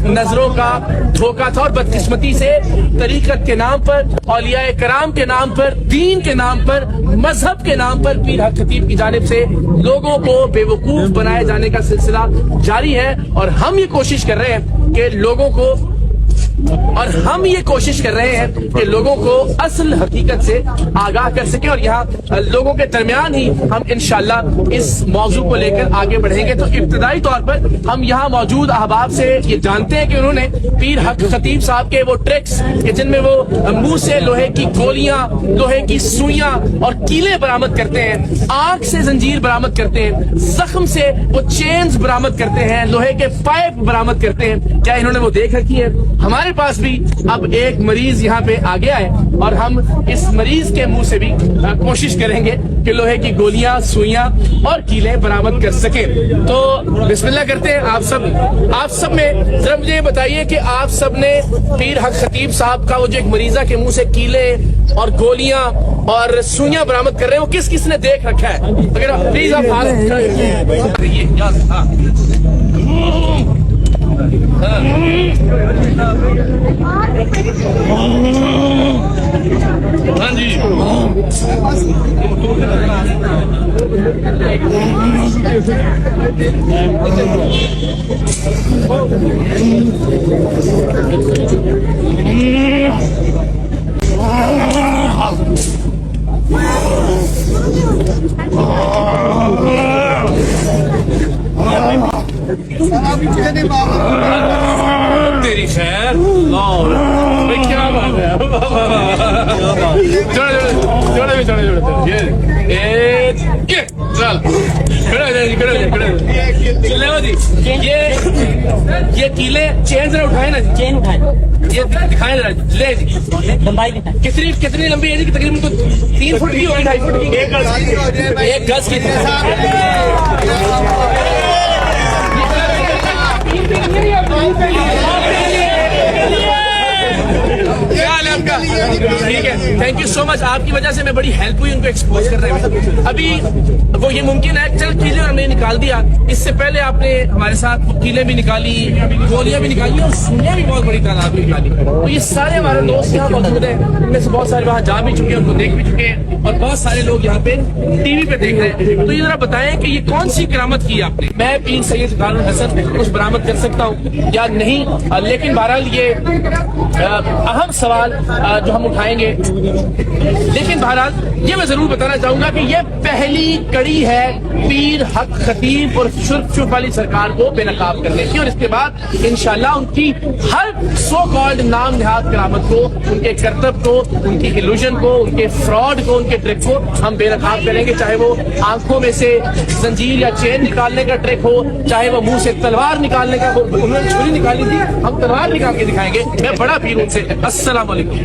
नजरों का धोखा था और बदकिस्मती से तरीकत के नाम पर, औलिया कराम के नाम पर, दीन के नाम पर, मजहब के नाम पर पीर हक खतीब की जानिब से लोगों को बेवकूफ बनाए जाने का सिलसिला जारी है। और हम ये कोशिश कर रहे हैं कि लोगों को असल हकीकत से आगाह कर सके और यहाँ लोगों के दरमियान ही हम इंशाल्लाह इस मौजू को लेकर आगे बढ़ेंगे। तो इब्तदाई तौर पर हम यहाँ मौजूद अहबाब से ये जानते हैं कि उन्होंने पीर हक खतीब साहब के वो ट्रिक्स कि जिनमें वो मुंह से लोहे की गोलियां, लोहे की सुइयां और कीले बरामद करते हैं, आंख से जंजीर बरामद करते हैं, जख्म से वो चेन्स बरामद करते हैं, लोहे के पाइप बरामद करते हैं, क्या इन्होंने वो देख रखी है? हमारे पास भी अब एक मरीज यहाँ पे आ गया है और हम इस मरीज के मुंह से भी कोशिश करेंगे कि लोहे की गोलियां, सुइयां और कीले बरामद कर सके। तो बिस्मिल्लाह करते हैं। आप सब में जरा मुझे बताइए कि आप सब ने पीर हक खतीब साहब का वो जो एक मरीजा के मुंह से कीले और गोलियां और सुइयां बरामद कर रहे हैं, वो किस किस ने देख रखा है? अगर प्लीज आप हाथ हाँ जी तेरी खैर क्या बात है। ये कीले चेन जरा उठाए ना, चेन उठाए, ये दिखाए जरा, ले जी लंबाई कितनी लंबी है जी? तकरीबन तो 3 फुट की होगी, 2.5 फुट की, 1 गज की। ठीक है, थैंक यू सो मच। आपकी वजह से मैं बड़ी हेल्प हुई उनको एक्सपोज कर रहे हैं। अभी वो ये मुमकिन है चल कीले हमने निकाल दिया, इससे पहले आपने हमारे साथ कीले भी निकाली, गोलियां भी निकाली और सुइयां भी बहुत बड़ी तादाद में निकाली। तो ये सारे हमारे दोस्त यहाँ मौजूद हैं, इनमें से बहुत सारे वहाँ जा भी चुके हैं, उनको देख भी चुके हैं और बहुत सारे लोग यहाँ पे टीवी पे देख रहे हैं। तो ये जरा बताएं कि ये कौन सी करामत की आपने? मैं पीर सैयद कानून हसन कुछ बरामद कर सकता हूँ या नहीं, लेकिन बहरहाल ये अहम सवाल जो हम उठाएंगे, लेकिन बहरहाल ये मैं जरूर बताना चाहूंगा कि ये पहली कड़ी है पीर हक खतीब और शुर्फ वाली सरकार को बेनकाब करने की। और इसके बाद इंशाल्लाह उनकी हर सो कॉल्ड नाम निहाद करामत को, उनके करतब को, उनकी इल्यूजन को, उनके फ्रॉड को, उनके ट्रिक को हम बेनकाब करेंगे। चाहे वो आंखों में से जंजीर या चेन निकालने का ट्रिक हो, चाहे वो मुंह से तलवार निकालने का, उन्होंने छुरी निकाली थी, हम तलवार निकाल के दिखाएंगे। मैं बड़ा पीर उनसे। अस्सलाम वालेकुम।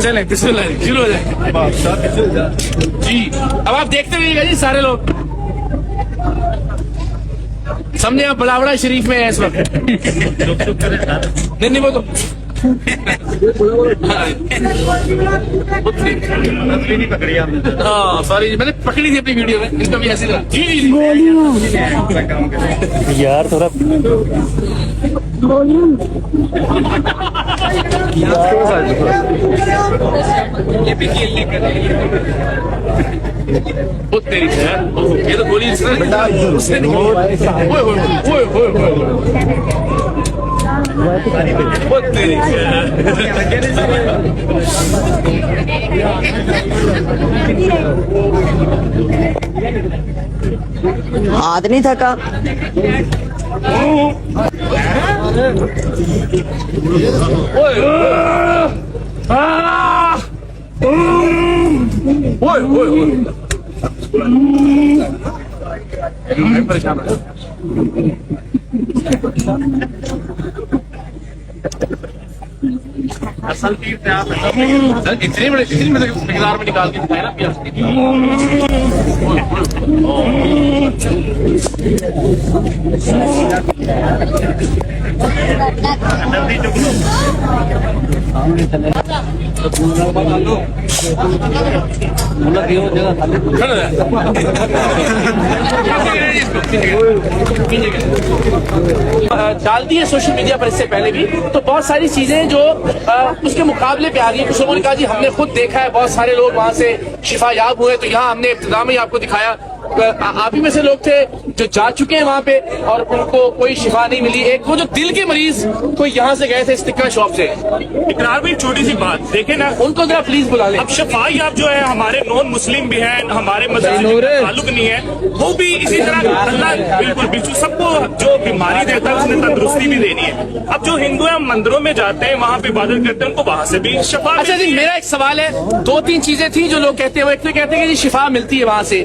चले बिस्मिल्लाह, शुरू हो जाए जी। अब आप देखते रहिएगा जी, सारे लोग सामने आप बड़ावड़ा शरीफ में है इस वक्त। नहीं वो तो हाँ सॉरी, मैंने पकड़ी थी अपनी वीडियो में, इसका भी ऐसी तरह जी यार थोड़ा तेरी खैर, ये तो गोली उसने तेरी हाथ नहीं थका। परेशान असल पीर थे आप, इतनी मिकदार में निकाल के दिखाए ना प्याज की। डाल दी है सोशल मीडिया पर इससे पहले भी, तो बहुत सारी चीजें जो उसके मुकाबले पे आ रही है। कुछ लोगों ने कहा जी हमने खुद देखा है, बहुत सारे लोग वहां से शिफा याब हुए, तो यहाँ हमने इब्तिदा में ही आपको दिखाया, आप ही में से लोग थे जो जा चुके हैं वहां पे और उनको कोई शिफा नहीं मिली। एक वो जो दिल के मरीज कोई यहाँ से गए थे स्टिकर शॉप से। इकरार भाई छोटी सी बात देखे ना, उनको जरा प्लीज बुला लें। अब शफा याब जो है हमारे नॉन मुस्लिम भी हैं, हमारे मजहब से ताल्लुक नहीं है, वो भी इसी तरह अल्लाह बिल्कुल बिल्कुल सबको जो बीमारी देता है उसने तंदुरुस्ती भी देनी है। अब जो हिंदू हैं मंदिरों में जाते हैं, वहाँ पे इबादत करते हैं, उनको वहाँ से भी शफा। अच्छा जी, मेरा एक सवाल है, दो तीन चीजें थी जो लोग कहते हैं। एक तो कहते हैं कि जी शिफा मिलती है वहां से,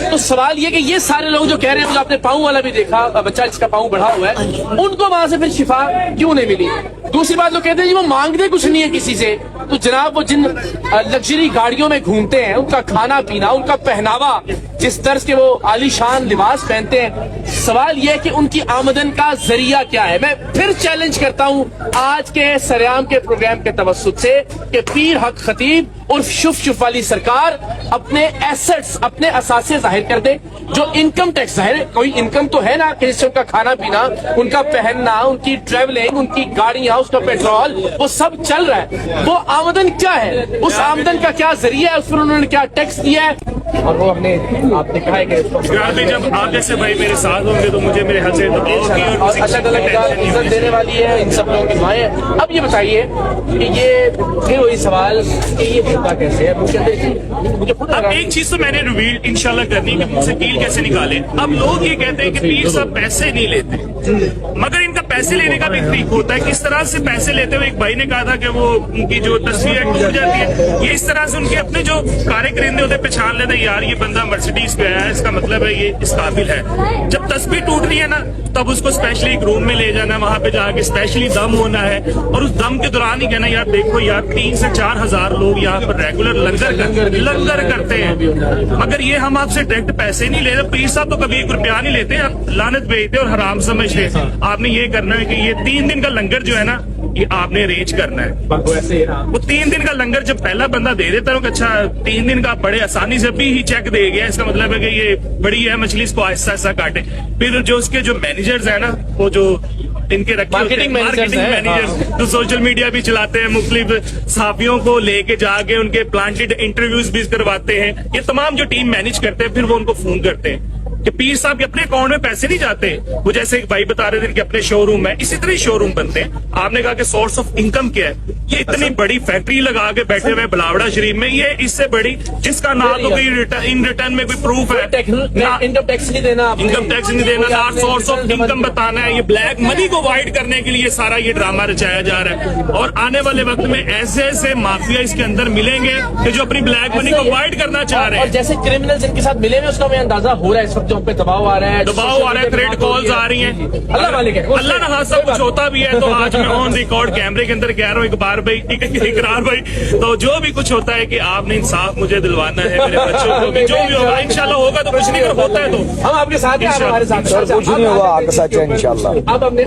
तो सवाल ये कि ये सारे लोग जो कह रहे हैं, जो आपने पाँव वाला भी देखा, बच्चा जिसका पाँव बढ़ा हुआ है, उनको वहां से फिर शिफा क्यों नहीं मिली? दूसरी बात लोग कहते हैं जी वो मांगते कुछ नहीं है किसी से, तो जनाब वो जिन लग्जरी गाड़ियों में घूमते हैं, उनका खाना पीना, उनका पहनावा, जिस तर्ज के वो आलीशान लिबास पहनते हैं, सवाल ये है कि उनकी आमदन का जरिया क्या है? मैं फिर चैलेंज करता हूं आज के सरेआम के प्रोग्राम के तवस्सुत से कि पीर हक खतीब उर्फ शुफ शुफ वाली सरकार अपने एसेट्स, अपने असासे जाहिर कर दे। जो इनकम टैक्स जाहिर, कोई इनकम तो है ना कि जिससे उनका खाना पीना, उनका पहनना, उनकी ट्रेवलिंग, उनकी गाड़ियां, उसका पेट्रोल, वो सब चल रहा है। वो आमदन क्या है? उस आमदन का क्या जरिया है? उस पर उन्होंने क्या टैक्स दिया है? और वो आपने कहा है कि इकरार भाई जब आप जैसे भाई मेरे साथ होंगे तो मुझे मेरे हद से दबाव की और किसी अच्छा गलत इज्जत देने वाली है, इन सब लोगों की दुआएं। अब ये बताइए कि ये फिर वही सवाल कि ये होता कैसे है? मुझे खुद अब एक चीज तो मैंने रिवील इंशाल्लाह करनी कि मुझसे कील कैसे निकाले। अब लोग ये कहते हैं कि पीर साहब पैसे नहीं लेते, मगर इनका पैसे लेने का भी तरीका होता है। किस तरह से पैसे लेते हुए, एक भाई ने कहा था कि वो उनकी जो तस्वीर टूट जाती है, ये इस तरह से उनके अपने जो कारे करिंदे होते पहचान लेते हैं, यार ये बंदा मर्सिडीज पे आया है, इसका मतलब है ये इस काबिल है। जब तस्वीर टूट रही है ना, तब उसको स्पेशली एक रूम में ले जाना, वहां पे जाके स्पेशली दम होना है, और उस दम के दौरान ही कहना यार देखो यार 3 से 4 हजार लोग यहाँ पर रेगुलर लंगर करते हैं, मगर ये हम आपसे डायरेक्ट पैसे नहीं ले रहे। पीर साहब तो कभी 1 रुपया नहीं लेते, आप लानत भेजते और हराम समझते। आपने ये करना है कि ये 3 दिन का लंगर जो है ना, ये आपने अरेंज करना है। वो 3 दिन का लंगर जब पहला बंदा दे देता है, अच्छा 3 दिन का बड़े आसानी से भी ही चेक दे गया, इसका मतलब है कि ये बड़ी है मछली, इसको आहिस्ता आहिस्ता काटे। फिर जो उसके जो मैनेजर्स है ना, वो जो इनके रखे मार्केटिंग मैनेजर्स जो सोशल मीडिया भी चलाते हैं, मुख्तलिफ सहाफियों को लेके जाके उनके प्लांटेड इंटरव्यूज भी करवाते हैं, ये तमाम जो टीम मैनेज करते हैं, फिर वो उनको फोन करते हैं कि पीर साहब के अपने अकाउंट में पैसे नहीं जाते। वो जैसे एक भाई बता रहे थे कि अपने शोरूम है, इसी तरह शोरूम बनते हैं। आपने कहा कि सोर्स ऑफ इनकम क्या है? ये इतनी बड़ी फैक्ट्री लगा के बैठे हुए बलावड़ा शरीफ में, ये इससे बड़ी जिसका ना तो कोई इन रिटर्न में कोई प्रूफ है, इनकम टैक्स नहीं देना, ना सोर्स ऑफ इनकम बताना है। ये ब्लैक मनी को वाइड करने के लिए सारा ये ड्रामा रचाया जा रहा है, और आने वाले वक्त में ऐसे ऐसे माफिया इसके अंदर मिलेंगे कि जो अपनी ब्लैक मनी को वाइड करना चाह रहे हैं। और जैसे क्रिमिनल जिनके साथ मिले हुए, उसका हमें अंदाजा हो रहा है इस वक्त जो पे दबाव आ रहा है, थ्रेट कॉल्स आ रही हैं। अल्लाह मालिक है, अल्लाह ना हादसा कुछ होता भी है तो आज मैं ऑन रिकॉर्ड कैमरे के अंदर कह रहा हूँ इकरार भाई, तो जो भी कुछ होता है कि आपने इंसाफ मुझे दिलवाना है, मेरे बच्चों को भी, जो भी होगा इंशाल्लाह होगा, तो कुछ नहीं होता है तो हम आपके साथ हैं, आप हमारे साथ कुछ नहीं होगा, आपके साथ इंशाल्लाह। अब हमने